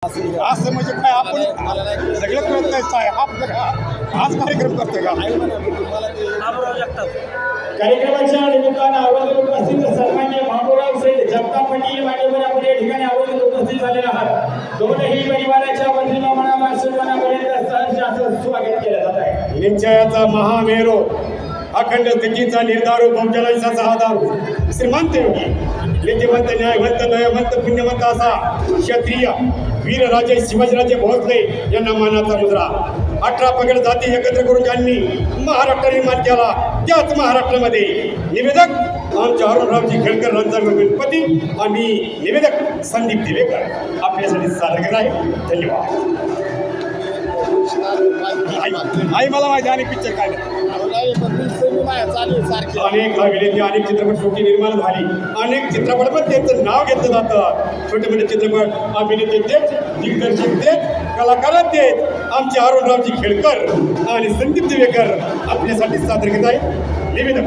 असं म्हणजे काय आपण सगळं प्रयत्न आहे हाच कार्यक्रम करतोय का कार्यक्रमाच्या निमित्तानं आवर्जून उपस्थित सन्मान्य बाबूराव शेठ जगताप पाटील मान्यवर आपण या ठिकाणी आवर्जून उपस्थित झालेले आहात. दोनही परिवाराच्या वतीनं मनापासून सहर्ष स्वागत केलं जात आहे. निश्चयाचा महामेरो अखंड स्थितीचा निर्धारू बहुजनांचा आधार श्रीमंत योगी नीतिवंत न्यायवंत दयावंत पुण्यवंत असा क्षत्रिय वीरराजे शिवाजीराजे भोसले यांना मानाचा मुद्रा 18 पगड जाती एकत्र करून ज्यांनी महाराष्ट्र निर्माण केला त्याच महाराष्ट्रामध्ये निवेदक आमच्या अरुणरावजी खेळकर रांजणगाव गणपती आणि निवेदक संदीप दिवेकर आपल्यासाठी सादर करत आहे. धन्यवाद. आई मला माहिती अनेक पिक्चर काय अनेक अभिनेते अनेक चित्रपट सृष्टी निर्माण झाली. अनेक चित्रपट पण त्यांचं नाव घेतलं जातं. छोटे मोठे चित्रपट अभिनेते देत दिग्दर्शक देत कलाकार देत आमचे अरुणरावजी खेळकर आणि संदीप दिवेकर आपल्यासाठी सादर करत आहे. निवेदक